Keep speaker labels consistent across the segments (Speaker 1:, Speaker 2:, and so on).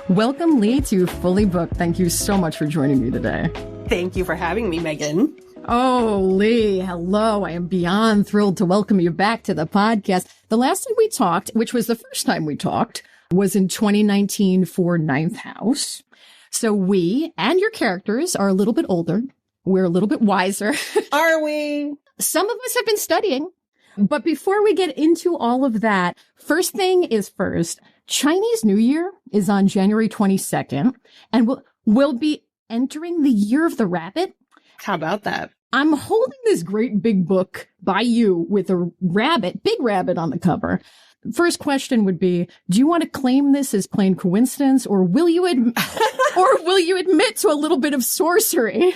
Speaker 1: Welcome, Leigh, to Fully Booked. Thank you so much for joining me today.
Speaker 2: Thank you for having me, Megan.
Speaker 1: Oh, Leigh, hello. I am beyond thrilled to welcome you back to the podcast. The last time we talked, which was the first time we talked, was in 2019 for Ninth House. So we and your characters are a little bit older. We're a little bit wiser.
Speaker 2: Are we?
Speaker 1: Some of us have been studying. But before we get into all of that, first thing is first, Chinese New Year is on January 22nd, and we'll be entering the Year of the Rabbit.
Speaker 2: How about that?
Speaker 1: I'm holding this great big book by you with a rabbit, big rabbit on the cover. First question would be, do you want to claim this as plain coincidence, or will you admit to a little bit of sorcery?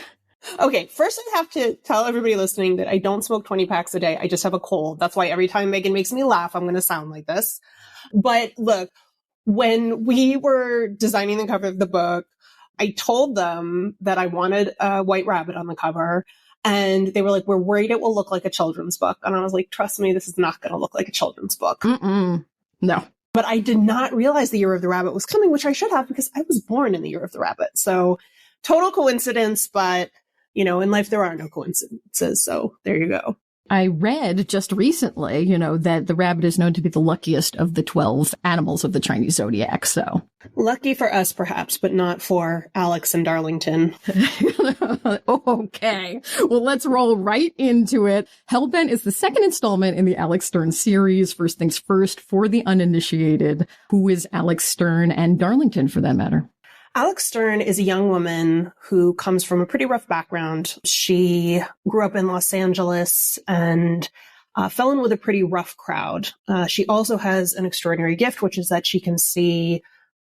Speaker 2: Okay, first I have to tell everybody listening that I don't smoke 20 packs a day. I just have a cold. That's why every time Megan makes me laugh, I'm going to sound like this. But look, when we were designing the cover of the book, I told them that I wanted a white rabbit on the cover. And they were like, we're worried it will look like a children's book. And I was like, trust me, this is not going to look like a children's book.
Speaker 1: No.
Speaker 2: But I did not realize the Year of the Rabbit was coming, which I should have because I was born in the Year of the Rabbit. So total coincidence, but you know, in life, there are no coincidences. So there you go.
Speaker 1: I read just recently, that the rabbit is known to be the luckiest of the 12 animals of the Chinese zodiac. So
Speaker 2: lucky for us, perhaps, but not for Alex and Darlington.
Speaker 1: Okay. Well, let's roll right into it. Hellbent is the second installment in the Alex Stern series. First things first, for the uninitiated, who is Alex Stern and Darlington for that matter?
Speaker 2: Alex Stern is a young woman who comes from a pretty rough background. She grew up in Los Angeles and fell in with a pretty rough crowd. She also has an extraordinary gift, which is that she can see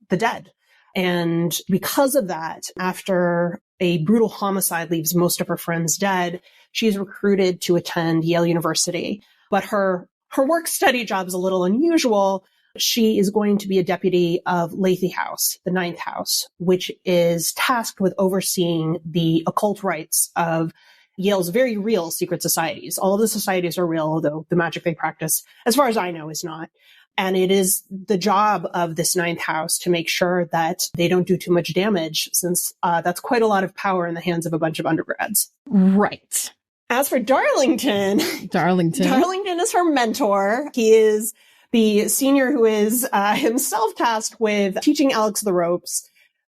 Speaker 2: the dead. And because of that, after a brutal homicide leaves most of her friends dead, she's recruited to attend Yale University. But her work-study job is a little unusual. She is going to be a deputy of Lethe House, the Ninth House, which is tasked with overseeing the occult rites of Yale's very real secret societies. All of the societies are real, although the magic they practice, as far as I know, is not. And it is the job of this Ninth House to make sure that they don't do too much damage, since that's quite a lot of power in the hands of a bunch of undergrads.
Speaker 1: Right.
Speaker 2: As for Darlington is her mentor. He is the senior who is himself tasked with teaching Alex the ropes.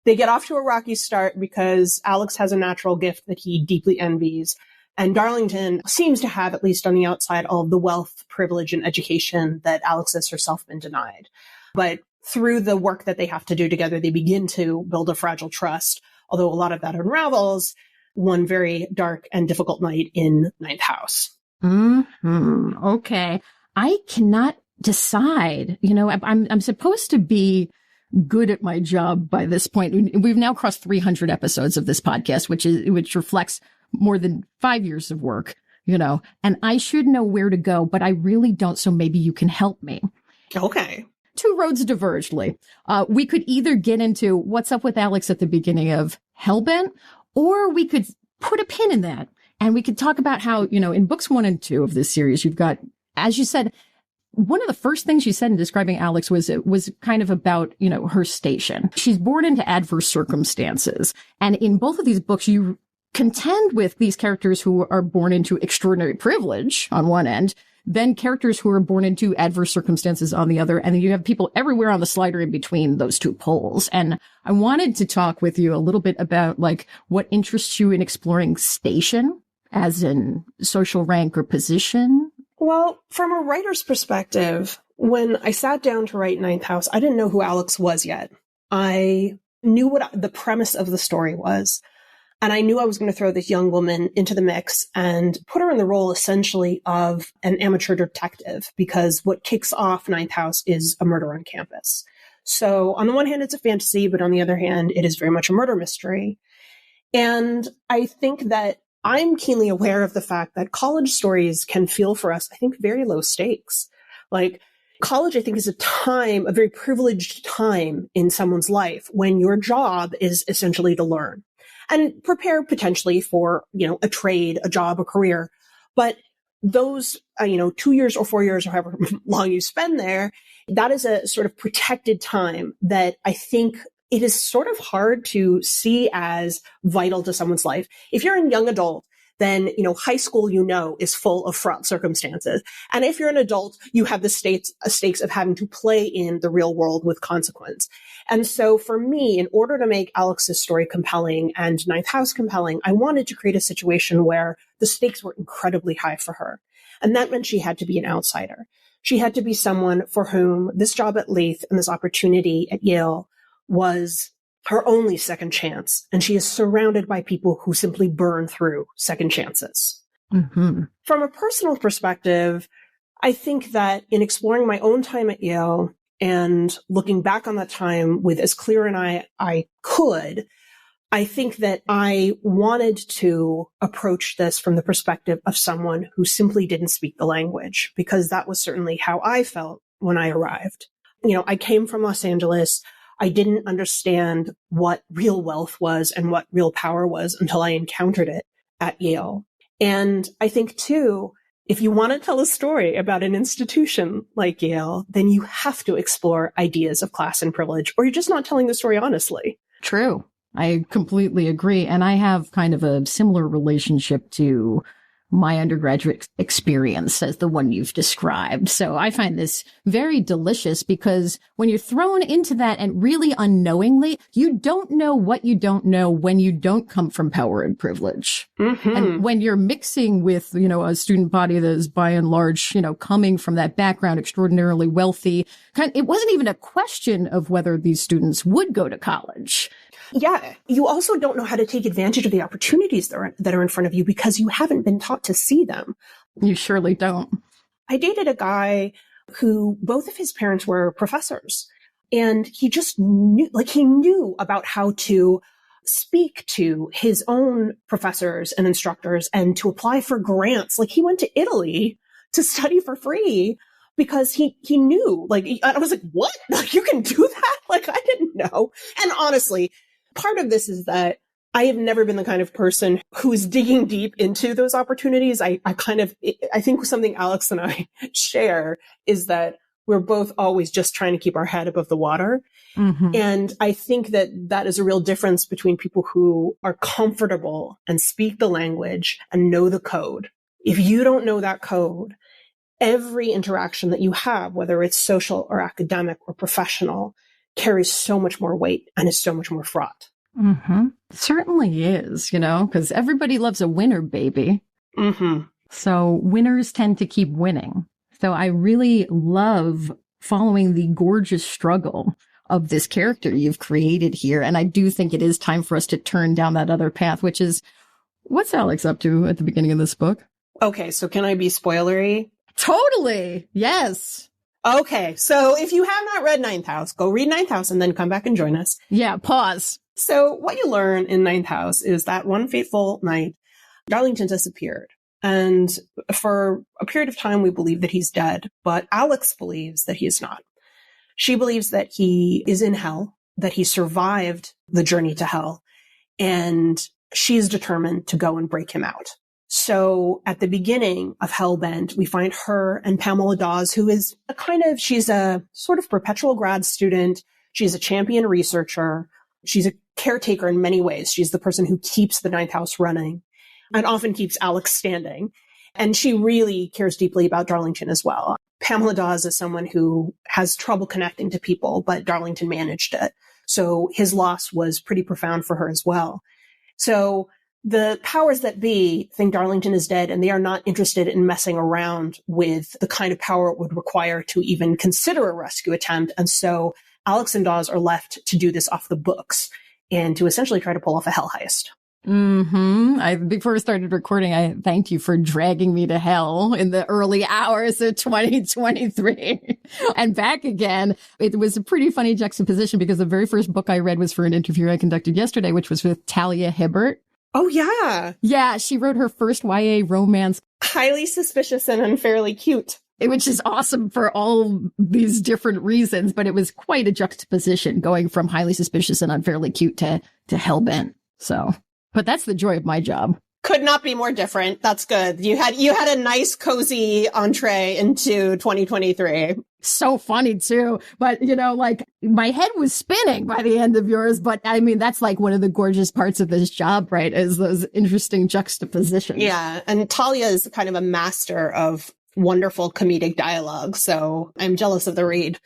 Speaker 2: They get off to a rocky start because Alex has a natural gift that he deeply envies. And Darlington seems to have, at least on the outside, all of the wealth, privilege, and education that Alex has herself been denied. But through the work that they have to do together, they begin to build a fragile trust, although a lot of that unravels one very dark and difficult night in Ninth House.
Speaker 1: Okay. I cannot decide. I'm supposed to be good at my job by this point. We've now crossed 300 episodes of this podcast, which reflects more than 5 years of work, and I should know where to go, but I really don't. So maybe you can help me.
Speaker 2: Okay.
Speaker 1: Two roads diverged, Leigh. We could either get into what's up with Alex at the beginning of Hellbent, or we could put a pin in that and we could talk about how, in books 1 and 2 of this series, you've got, as you said, one of the first things she said in describing Alex was kind of about, her station. She's born into adverse circumstances. And in both of these books, you contend with these characters who are born into extraordinary privilege on one end, then characters who are born into adverse circumstances on the other. And then you have people everywhere on the slider in between those two poles. And I wanted to talk with you a little bit about what interests you in exploring station as in social rank or position.
Speaker 2: Well, from a writer's perspective, when I sat down to write Ninth House, I didn't know who Alex was yet. I knew what the premise of the story was. And I knew I was going to throw this young woman into the mix and put her in the role essentially of an amateur detective, because what kicks off Ninth House is a murder on campus. So on the one hand, it's a fantasy, but on the other hand, it is very much a murder mystery. And I think that I'm keenly aware of the fact that college stories can feel for us, I think, very low stakes. College, I think, is a very privileged time in someoe's life when your job is essentially to learn and prepare potentially for, a trade, a job, a career. But those, 2 years or 4 years or however long you spend there, that is a sort of protected time that I think it is sort of hard to see as vital to someone's life. If you're a young adult, then, high school, is full of fraught circumstances. And if you're an adult, you have the stakes of having to play in the real world with consequence. And so for me, in order to make Alex's story compelling and Ninth House compelling, I wanted to create a situation where the stakes were incredibly high for her. And that meant she had to be an outsider. She had to be someone for whom this job at Lethe and this opportunity at Yale was her only second chance. And she is surrounded by people who simply burn through second chances.
Speaker 1: Mm-hmm.
Speaker 2: From a personal perspective, I think that in exploring my own time at Yale and looking back on that time with as clear an eye I could, I think that I wanted to approach this from the perspective of someone who simply didn't speak the language, because that was certainly how I felt when I arrived. I came from Los Angeles. I didn't understand what real wealth was and what real power was until I encountered it at Yale. And I think, too, if you want to tell a story about an institution like Yale, then you have to explore ideas of class and privilege, or you're just not telling the story honestly.
Speaker 1: True. I completely agree. And I have kind of a similar relationship to my undergraduate experience as the one you've described. So I find this very delicious because when you're thrown into that and really unknowingly, you don't know what you don't know when you don't come from power and privilege.
Speaker 2: Mm-hmm.
Speaker 1: And when you're mixing with, a student body that is by and large, coming from that background, extraordinarily wealthy, it wasn't even a question of whether these students would go to college.
Speaker 2: Yeah. You also don't know how to take advantage of the opportunities that are in front of you because you haven't been taught to see them.
Speaker 1: You surely don't.
Speaker 2: I dated a guy who both of his parents were professors, and he just knew about how to speak to his own professors and instructors and to apply for grants. Like, he went to Italy to study for free because he knew, I was like, what? You can do that? I didn't know. And honestly, part of this is that I have never been the kind of person who is digging deep into those opportunities. I think something Alex and I share is that we're both always just trying to keep our head above the water.
Speaker 1: Mm-hmm.
Speaker 2: And I think that is a real difference between people who are comfortable and speak the language and know the code. If you don't know that code, every interaction that you have, whether it's social or academic or professional, carries so much more weight and is so much more fraught.
Speaker 1: Mm-hmm. Certainly is, because everybody loves a winner, baby.
Speaker 2: Mm-hmm.
Speaker 1: So winners tend to keep winning. So I really love following the gorgeous struggle of this character you've created here. And I do think it is time for us to turn down that other path, which is, what's Alex up to at the beginning of this book?
Speaker 2: Okay, so can I be spoilery?
Speaker 1: Totally. Yes.
Speaker 2: Okay, so if you have not read Ninth House, go read Ninth House and then come back and join us.
Speaker 1: Yeah, pause.
Speaker 2: So what you learn in Ninth House is that one fateful night, Darlington disappeared. And for a period of time, we believe that he's dead, but Alex believes that he is not. She believes that he is in hell, that he survived the journey to hell, and she's determined to go and break him out. So at the beginning of Hellbent, we find her and Pamela Dawes, who is she's a sort of perpetual grad student. She's a champion researcher. She's a caretaker in many ways. She's the person who keeps the Ninth House running and often keeps Alex standing. And she really cares deeply about Darlington as well. Pamela Dawes is someone who has trouble connecting to people, but Darlington managed it. So his loss was pretty profound for her as well. So the powers that be think Darlington is dead, and they are not interested in messing around with the kind of power it would require to even consider a rescue attempt. And so Alex and Dawes are left to do this off the books and to essentially try to pull off a hell heist.
Speaker 1: Mm-hmm. Before we started recording, I thanked you for dragging me to hell in the early hours of 2023 and back again. It was a pretty funny juxtaposition because the very first book I read was for an interview I conducted yesterday, which was with Talia Hibbert.
Speaker 2: Oh, yeah.
Speaker 1: Yeah, she wrote her first YA romance.
Speaker 2: Highly suspicious and unfairly cute.
Speaker 1: Which is awesome for all these different reasons, but it was quite a juxtaposition going from highly suspicious and unfairly cute to hellbent. So, but that's the joy of my job.
Speaker 2: Could not be more different. That's good. You had a nice, cozy entree into 2023.
Speaker 1: So funny too. But, like my head was spinning by the end of yours. But I mean, that's like one of the gorgeous parts of this job, right? Is those interesting juxtapositions.
Speaker 2: Yeah. And Talia is kind of a master of wonderful comedic dialogue. So I'm jealous of the read.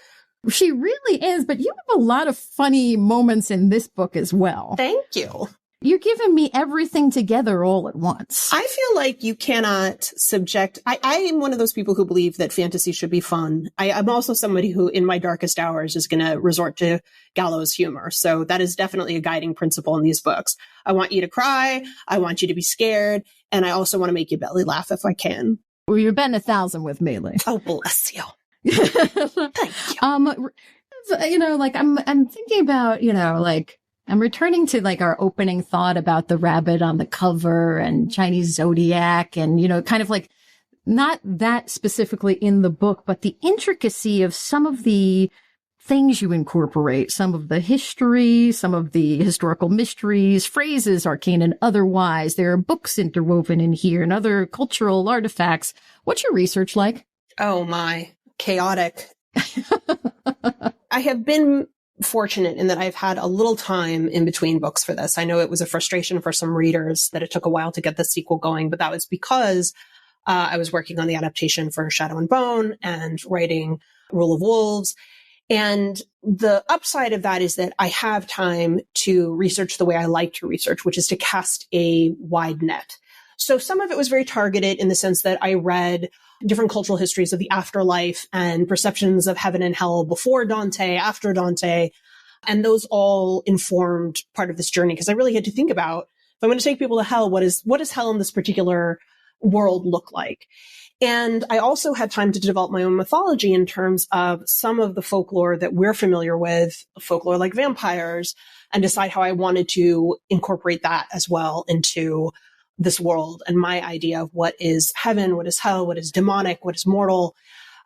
Speaker 1: She really is. But you have a lot of funny moments in this book as well.
Speaker 2: Thank you.
Speaker 1: You're giving me everything together all at once.
Speaker 2: I feel like you cannot subject. I am one of those people who believe that fantasy should be fun. I'm also somebody who, in my darkest hours, is going to resort to gallows humor. So that is definitely a guiding principle in these books. I want you to cry. I want you to be scared. And I also want to make you belly laugh if I can.
Speaker 1: Well, you're betting 1,000 with me, Leigh.
Speaker 2: Oh, bless you. Thank you.
Speaker 1: Like I'm thinking about, I'm returning to like our opening thought about the rabbit on the cover and Chinese zodiac and, kind of like not that specifically in the book, but the intricacy of some of the things you incorporate, some of the history, some of the historical mysteries, phrases, arcane and otherwise. There are books interwoven in here and other cultural artifacts. What's your research like?
Speaker 2: Oh my, chaotic. I have been fortunate in that I've had a little time in between books for this. I know it was a frustration for some readers that it took a while to get the sequel going, but that was because I was working on the adaptation for Shadow and Bone and writing Rule of Wolves. And the upside of that is that I have time to research the way I like to research, which is to cast a wide net. So some of it was very targeted in the sense that I read different cultural histories of the afterlife and perceptions of heaven and hell before Dante, after Dante. And those all informed part of this journey because I really had to think about, if I'm going to take people to hell, what does hell in this particular world look like? And I also had time to develop my own mythology in terms of some of the folklore that we're familiar with, folklore like vampires, and decide how I wanted to incorporate that as well into this world and my idea of what is heaven, what is hell, what is demonic, what is mortal,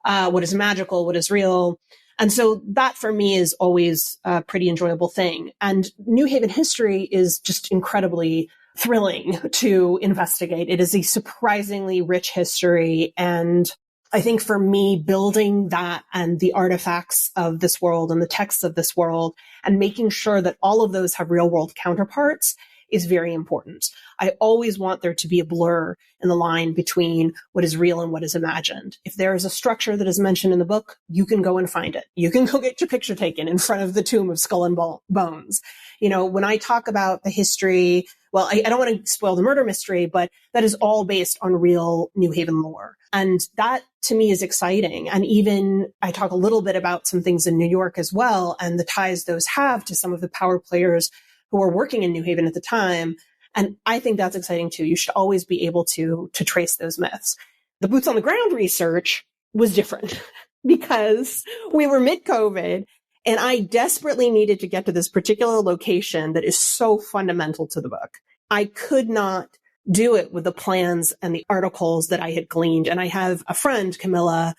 Speaker 2: what is magical, what is real. And so that for me is always a pretty enjoyable thing. And New Haven history is just incredibly thrilling to investigate. It is a surprisingly rich history. And I think for me, building that and the artifacts of this world and the texts of this world and making sure that all of those have real world counterparts is very important. I always want there to be a blur in the line between what is real and what is imagined. If there is a structure that is mentioned in the book, you can go and find it. You can go get your picture taken in front of the tomb of Skull and Bones. When I talk about the history, well, I don't want to spoil the murder mystery, but that is all based on real New Haven lore. And that to me is exciting. And even I talk a little bit about some things in New York as well and the ties those have to some of the power players who were working in New Haven at the time. And I think that's exciting too. You should always be able to trace those myths. The boots on the ground research was different because we were mid-COVID and I desperately needed to get to this particular location that is so fundamental to the book. I could not do it with the plans and the articles that I had gleaned. And I have a friend, Camilla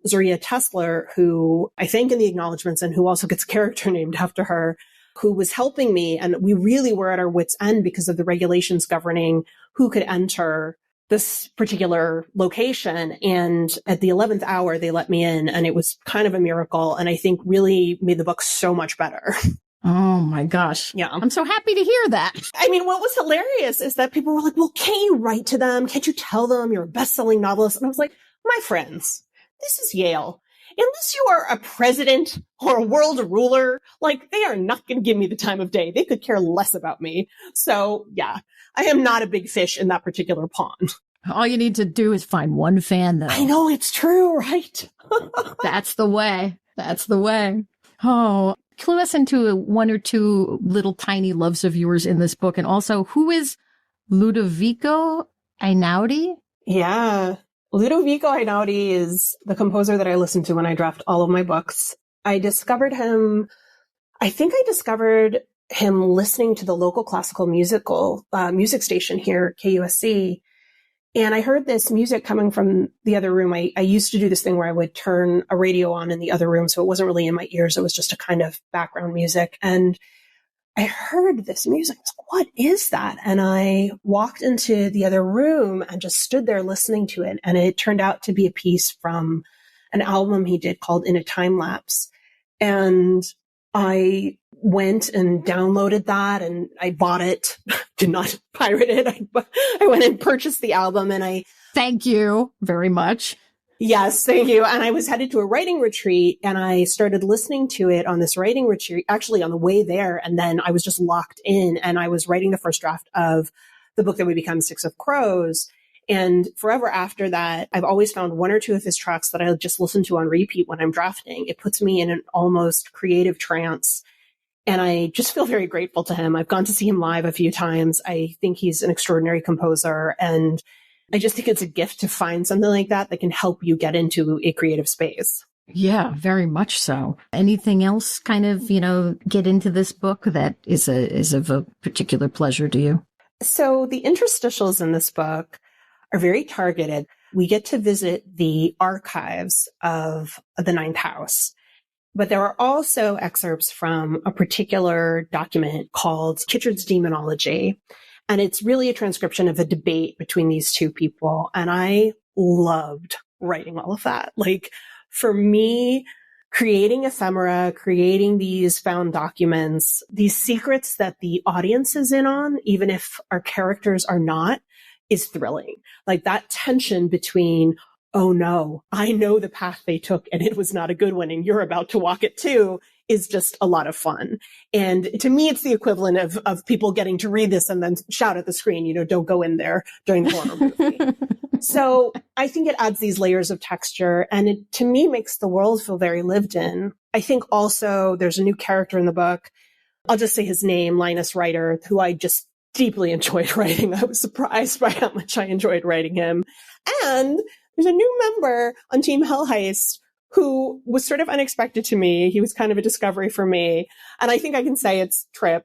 Speaker 2: Zoria Tessler, who I thank in the acknowledgments and who also gets a character named after her, who was helping me. And we really were at our wits' end because of the regulations governing who could enter this particular location. And at the 11th hour, they let me in and it was kind of a miracle. And I think really made the book so much better.
Speaker 1: Oh my gosh.
Speaker 2: Yeah.
Speaker 1: I'm so happy to hear that.
Speaker 2: I mean, what was hilarious is that people were like, well, can't you write to them? Can't you tell them you're a best-selling novelist? And I was like, my friends, this is Yale. Unless you are a president or a world ruler, like they are not going to give me the time of day. They could care less about me. So yeah, I am not a big fish in that particular pond.
Speaker 1: All you need to do is find one fan though.
Speaker 2: I know it's true, right?
Speaker 1: That's the way. That's the way. Oh, clue us into one or two little tiny loves of yours in this book. And also, who is Ludovico Einaudi?
Speaker 2: Yeah. Ludovico Einaudi is the composer that I listen to when I draft all of my books. I discovered him listening to the local classical music station here, KUSC. And I heard this music coming from the other room. I used to do this thing where I would turn a radio on in the other room. So it wasn't really in my ears. It was just a kind of background music. And I heard this music. I was like, what is that? And I walked into the other room and just stood there listening to it. And it turned out to be a piece from an album he did called In a Time Lapse. And I went and downloaded that and I bought it, did not pirate it. I went and purchased the album and I...
Speaker 1: Thank you very much.
Speaker 2: Yes, thank you. And I was headed to a writing retreat and I started listening to it on this writing retreat, actually on the way there. And then I was just locked in and I was writing the first draft of the book that would become Six of Crows. And forever after that, I've always found one or two of his tracks that I'll just listen to on repeat when I'm drafting. It puts me in an almost creative trance. And I just feel very grateful to him. I've gone to see him live a few times. I think he's an extraordinary composer. And I just think it's a gift to find something like that that can help you get into a creative space.
Speaker 1: Yeah, very much so. Anything else kind of, get into this book that is of a particular pleasure to you?
Speaker 2: So the interstitials in this book are very targeted. We get to visit the archives of the Ninth House, but there are also excerpts from a particular document called Kitchard's Demonology. And it's really a transcription of a debate between these two people. And I loved writing all of that. Like, for me, creating ephemera, creating these found documents, these secrets that the audience is in on, even if our characters are not, is thrilling. Like that tension between, oh no, I know the path they took and it was not a good one and you're about to walk it too, is just a lot of fun. And to me, it's the equivalent of people getting to read this and then shout at the screen, don't go in there during the horror movie. So I think it adds these layers of texture and it, to me, makes the world feel very lived in. I think also there's a new character in the book. I'll just say his name, Linus Ryder, who I just deeply enjoyed writing. I was surprised by how much I enjoyed writing him. And there's a new member on Team Hell Heist who was sort of unexpected to me. He was kind of a discovery for me. And I think I can say it's Trip.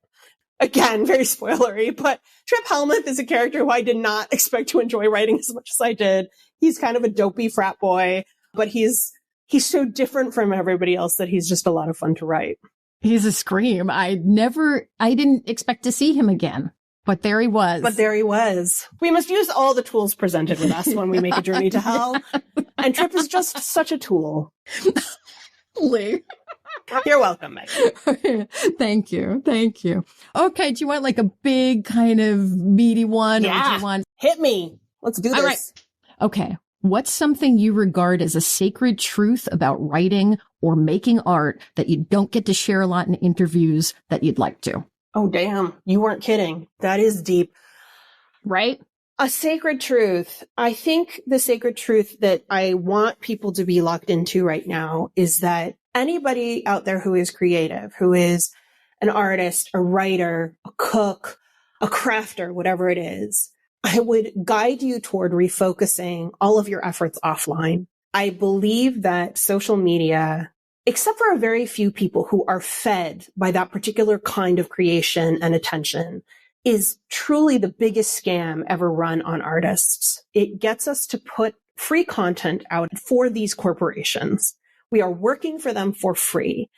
Speaker 2: Again, very spoilery, but Trip Helmuth is a character who I did not expect to enjoy writing as much as I did. He's kind of a dopey frat boy, but he's so different from everybody else that he's just a lot of fun to write.
Speaker 1: He's a scream. I didn't expect to see him again. But there he was. We
Speaker 2: must use all the tools presented with us when we make a journey to hell. And Trip is just such a tool.
Speaker 1: Leigh.
Speaker 2: You're welcome, Megan.
Speaker 1: Thank you. Okay, do you want like a big kind of meaty one?
Speaker 2: Yeah.
Speaker 1: Or do you want...
Speaker 2: Hit me. Let's do this.
Speaker 1: All right. Okay. What's something you regard as a sacred truth about writing or making art that you don't get to share a lot in interviews that you'd like to?
Speaker 2: Oh, damn. You weren't kidding. That is deep.
Speaker 1: Right?
Speaker 2: A sacred truth. I think the sacred truth that I want people to be locked into right now is that anybody out there who is creative, who is an artist, a writer, a cook, a crafter, whatever it is, I would guide you toward refocusing all of your efforts offline. I believe that social media, except for a very few people who are fed by that particular kind of creation and attention, is truly the biggest scam ever run on artists. It gets us to put free content out for these corporations. We are working for them for free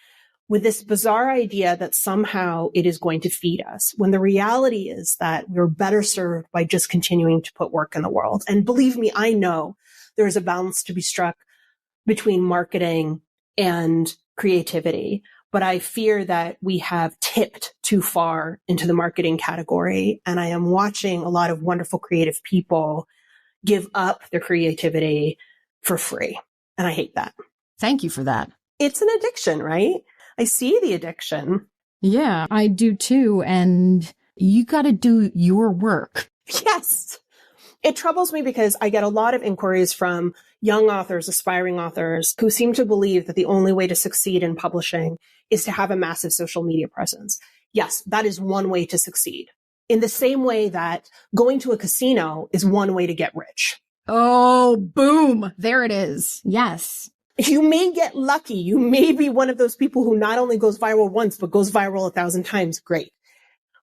Speaker 2: with this bizarre idea that somehow it is going to feed us, when the reality is that we're better served by just continuing to put work in the world. And believe me, I know there is a balance to be struck between marketing and creativity, but I fear that we have tipped too far into the marketing category. And I am watching a lot of wonderful creative people give up their creativity for free. And I hate that.
Speaker 1: Thank you for that.
Speaker 2: It's an addiction, right? I see the addiction.
Speaker 1: Yeah, I do too. And you got to do your work.
Speaker 2: Yes. It troubles me because I get a lot of inquiries from young authors, aspiring authors, who seem to believe that the only way to succeed in publishing is to have a massive social media presence. Yes, that is one way to succeed. In the same way that going to a casino is one way to get rich.
Speaker 1: Oh, boom. There it is. Yes.
Speaker 2: You may get lucky. You may be one of those people who not only goes viral once, but goes viral 1,000 times. Great.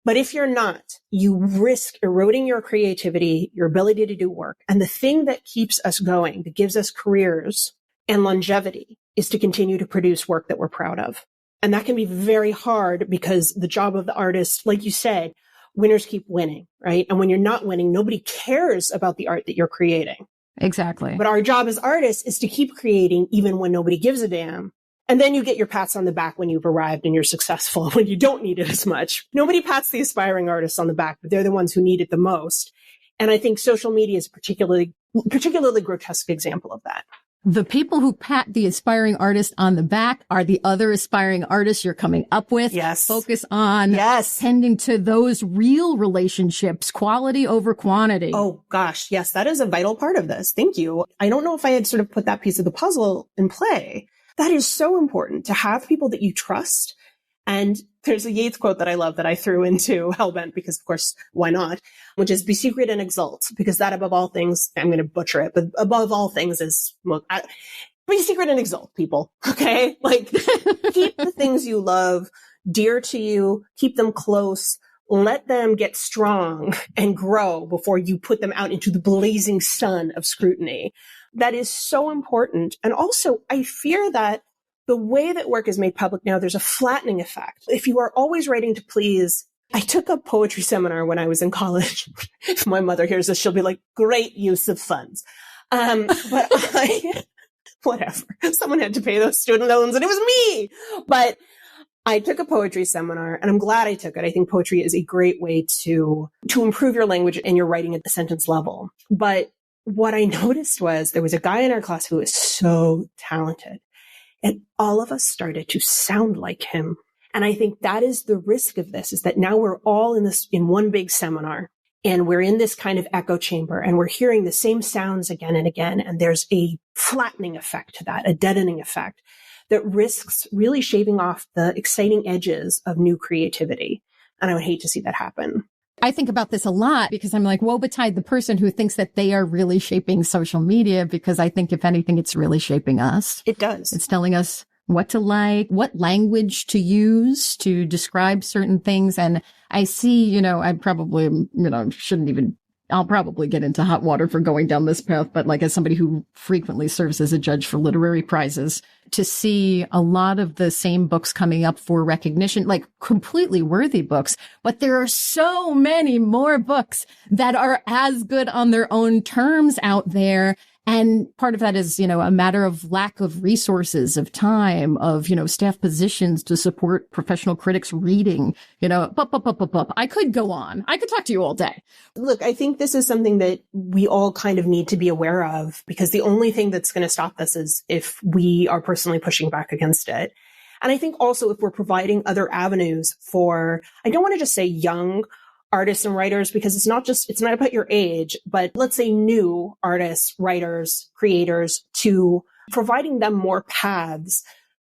Speaker 2: But if you're not, you risk eroding your creativity, your ability to do work. And the thing that keeps us going, that gives us careers and longevity, is to continue to produce work that we're proud of. And that can be very hard because the job of the artist, like you said, winners keep winning, right? And when you're not winning, nobody cares about the art that you're creating.
Speaker 1: Exactly.
Speaker 2: But our job as artists is to keep creating even when nobody gives a damn. And then you get your pats on the back when you've arrived and you're successful, when you don't need it as much. Nobody pats the aspiring artists on the back, but they're the ones who need it the most. And I think social media is a particularly grotesque example of that.
Speaker 1: The people who pat the aspiring artist on the back are the other aspiring artists you're coming up with.
Speaker 2: Yes.
Speaker 1: Focus on tending to those real relationships, quality over quantity.
Speaker 2: Oh, gosh. Yes, that is a vital part of this. Thank you. I don't know if I had sort of put that piece of the puzzle in play. That is so important to have people that you trust. And there's a Yeats quote that I love that I threw into Hellbent because, of course, why not? Which is be secret and exult, because that above all things, I'm going to butcher it, but above all things is, well, be secret and exult, people. Okay. Like keep the things you love dear to you, keep them close, let them get strong and grow before you put them out into the blazing sun of scrutiny. That is so important. And also I fear that the way that work is made public now, there's a flattening effect. If you are always writing to please, I took a poetry seminar when I was in college. If my mother hears this, she'll be like, great use of funds. But whatever. Someone had to pay those student loans and it was me. But I took a poetry seminar and I'm glad I took it. I think poetry is a great way to improve your language and your writing at the sentence level. But what I noticed was there was a guy in our class who was so talented. And all of us started to sound like him. And I think that is the risk of this, is that now we're all in one big seminar and we're in this kind of echo chamber and we're hearing the same sounds again and again. And there's a flattening effect to that, a deadening effect that risks really shaving off the exciting edges of new creativity. And I would hate to see that happen.
Speaker 1: I think about this a lot because I'm like, woe betide the person who thinks that they are really shaping social media, because I think if anything, it's really shaping us.
Speaker 2: It does.
Speaker 1: It's telling us what to like, what language to use to describe certain things. And I see, I probably, I'll probably get into hot water for going down this path. But like as somebody who frequently serves as a judge for literary prizes, to see a lot of the same books coming up for recognition, like completely worthy books, but there are so many more books that are as good on their own terms out there. And part of that is, a matter of lack of resources, of time, of, staff positions to support professional critics reading, I could go on. I could talk to you all day.
Speaker 2: Look, I think this is something that we all kind of need to be aware of, because the only thing that's going to stop this is if we are personally pushing back against it. And I think also if we're providing other avenues for, I don't want to just say young artists and writers, because it's not about your age, but let's say new artists, writers, creators, to providing them more paths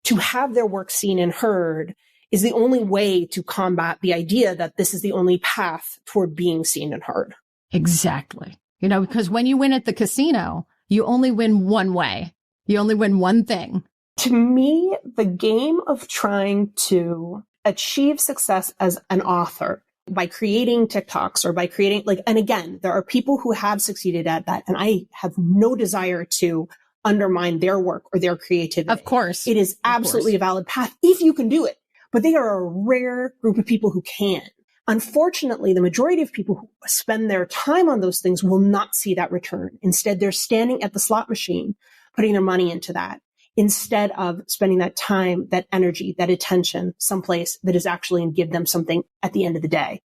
Speaker 2: to have their work seen and heard is the only way to combat the idea that this is the only path toward being seen and heard.
Speaker 1: Exactly. Because when you win at the casino, you only win one way. You only win one thing.
Speaker 2: To me, the game of trying to achieve success as an author by creating TikToks or by creating and again, there are people who have succeeded at that. And I have no desire to undermine their work or their creativity.
Speaker 1: Of course.
Speaker 2: It is absolutely a valid path if you can do it, but they are a rare group of people who can. Unfortunately, the majority of people who spend their time on those things will not see that return. Instead, they're standing at the slot machine, putting their money into that, instead of spending that time, that energy, that attention someplace that is actually going to give them something at the end of the day.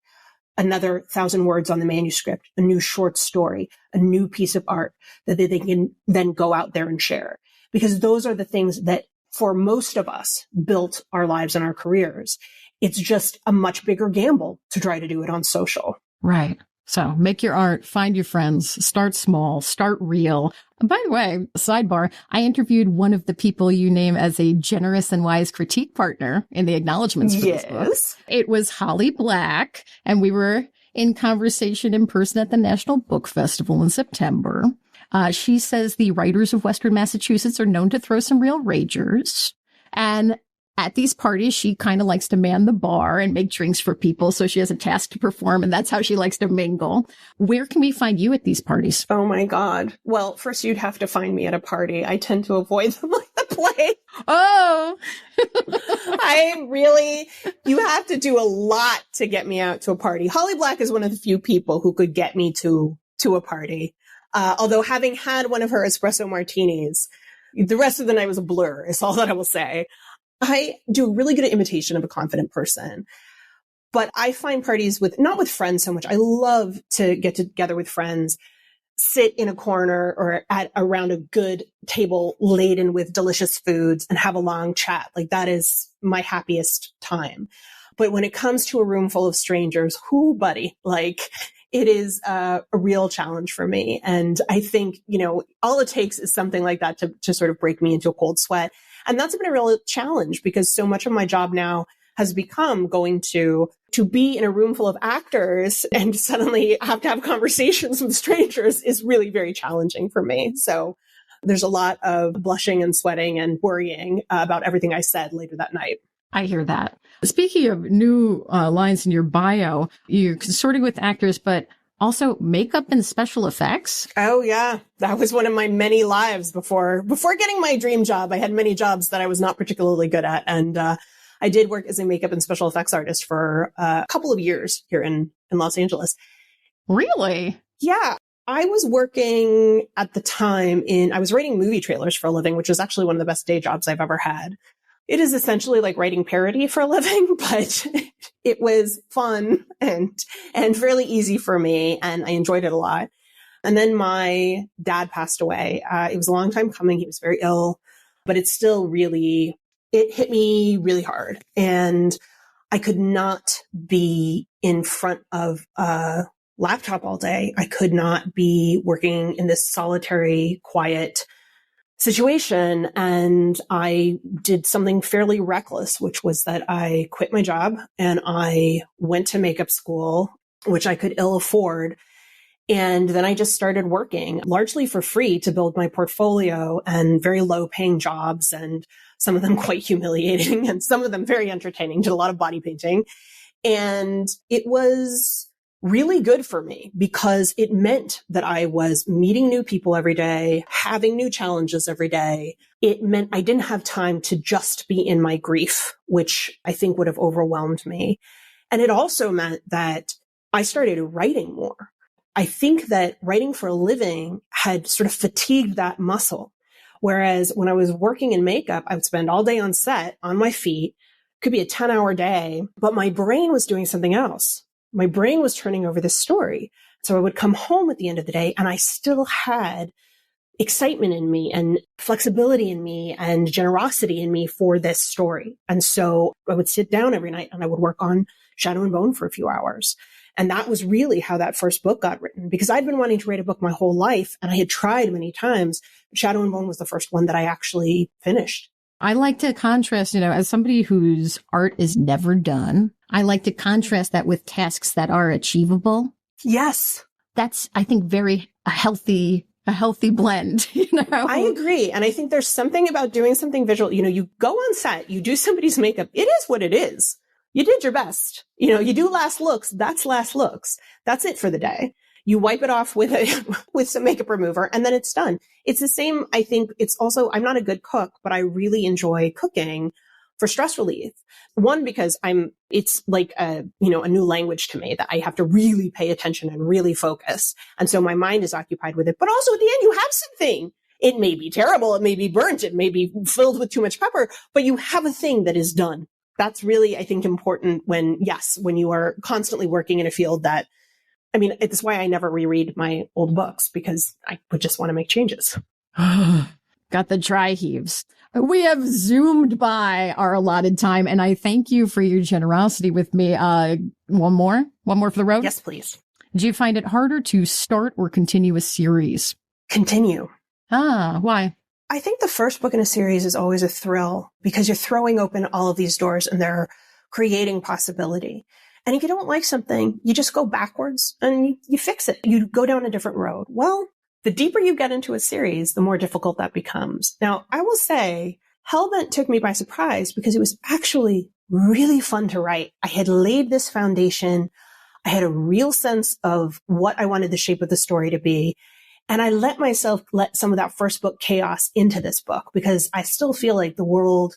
Speaker 2: Another 1,000 words on the manuscript, a new short story, a new piece of art that they can then go out there and share. Because those are the things that, for most of us, built our lives and our careers. It's just a much bigger gamble to try to do it on social.
Speaker 1: Right. So make your art, find your friends, start small, start real. And by the way, sidebar, I interviewed one of the people you name as a generous and wise critique partner in the acknowledgments for this book. It was Holly Black, and we were in conversation in person at the National Book Festival in September. She says the writers of Western Massachusetts are known to throw some real ragers. And at these parties, she kind of likes to man the bar and make drinks for people. So she has a task to perform, and that's how she likes to mingle. Where can we find you at these parties?
Speaker 2: Oh, my God. Well, first, you'd have to find me at a party. I tend to avoid them like the plague.
Speaker 1: Oh,
Speaker 2: you have to do a lot to get me out to a party. Holly Black is one of the few people who could get me to to a party. Although having had one of her espresso martinis, the rest of the night was a blur, is all that I will say. I do a really good imitation of a confident person. But I find parties not with friends so much. I love to get together with friends, sit in a corner or around a good table laden with delicious foods and have a long chat. Like that is my happiest time. But when it comes to a room full of strangers, buddy, like it is a real challenge for me. And I think, all it takes is something like that to sort of break me into a cold sweat. And that's been a real challenge because so much of my job now has become going to be in a room full of actors and suddenly have to have conversations with strangers is really very challenging for me. So there's a lot of blushing and sweating and worrying about everything I said later that night.
Speaker 1: I hear that. Speaking of new lines in your bio, you're consorting with actors, but also makeup and special effects.
Speaker 2: Oh, yeah. That was one of my many lives before getting my dream job. I had many jobs that I was not particularly good at. And I did work as a makeup and special effects artist for a couple of years here in Los Angeles.
Speaker 1: Really?
Speaker 2: Yeah. I was working at the time I was writing movie trailers for a living, which was actually one of the best day jobs I've ever had. It is essentially like writing parody for a living, but it was fun and fairly easy for me. And I enjoyed it a lot. And then my dad passed away. It was a long time coming. He was very ill, but it hit me really hard. And I could not be in front of a laptop all day. I could not be working in this solitary, quiet situation. And I did something fairly reckless, which was that I quit my job and I went to makeup school, which I could ill afford. And then I just started working largely for free to build my portfolio and very low paying jobs, and some of them quite humiliating and some of them very entertaining. Did a lot of body painting. And it was really good for me because it meant that I was meeting new people every day, having new challenges every day. It meant I didn't have time to just be in my grief, which I think would have overwhelmed me. And it also meant that I started writing more. I think that writing for a living had sort of fatigued that muscle. Whereas when I was working in makeup, I would spend all day on set, on my feet, could be a 10-hour day, but my brain was doing something else. My brain was turning over this story. So I would come home at the end of the day and I still had excitement in me and flexibility in me and generosity in me for this story. And so I would sit down every night and I would work on Shadow and Bone for a few hours. And that was really how that first book got written, because I'd been wanting to write a book my whole life and I had tried many times. Shadow and Bone was the first one that I actually finished.
Speaker 1: I like to contrast, as somebody whose art is never done, I like to contrast that with tasks that are achievable.
Speaker 2: Yes.
Speaker 1: That's, I think, a healthy blend,
Speaker 2: I agree. And I think there's something about doing something visual. You go on set, you do somebody's makeup. It is what it is. You did your best. You do last looks. That's last looks. That's it for the day. You wipe it off with some makeup remover and then it's done. It's the same. I think it's also, I'm not a good cook, but I really enjoy cooking for stress relief. One, because it's like a new language to me that I have to really pay attention and really focus. And so my mind is occupied with it. But also at the end, you have something. It may be terrible. It may be burnt. It may be filled with too much pepper, but you have a thing that is done. That's really, I think, important when you are constantly working in a field that, it's why I never reread my old books, because I would just want to make changes.
Speaker 1: Got the dry heaves. We have zoomed by our allotted time, and I thank you for your generosity with me. One more for the road?
Speaker 2: Yes, please.
Speaker 1: Do you find it harder to start or continue a series?
Speaker 2: Continue.
Speaker 1: Why?
Speaker 2: I think the first book in a series is always a thrill because you're throwing open all of these doors and they're creating possibility. And if you don't like something, you just go backwards and you fix it. You go down a different road. Well, the deeper you get into a series, the more difficult that becomes. Now, I will say Hellbent took me by surprise because it was actually really fun to write. I had laid this foundation. I had a real sense of what I wanted the shape of the story to be. And I let some of that first book chaos into this book because I still feel like the world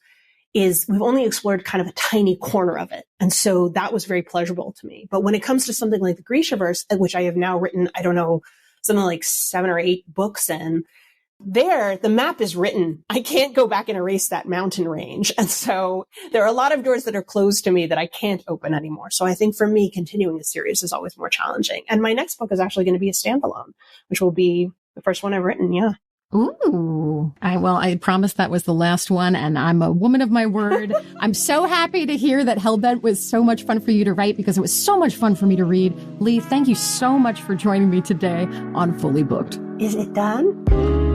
Speaker 2: we've only explored kind of a tiny corner of it. And so that was very pleasurable to me. But when it comes to something like the Grishaverse, which I have now written, something like 7 or 8 books in. There, the map is written. I can't go back and erase that mountain range. And so there are a lot of doors that are closed to me that I can't open anymore. So I think for me, continuing the series is always more challenging. And my next book is actually going to be a standalone, which will be the first one I've written. Yeah.
Speaker 1: Ooh. I promised that was the last one, and I'm a woman of my word. I'm so happy to hear that Hellbent was so much fun for you to write, because it was so much fun for me to read. Leigh, thank you so much for joining me today on Fully Booked.
Speaker 2: Is it done?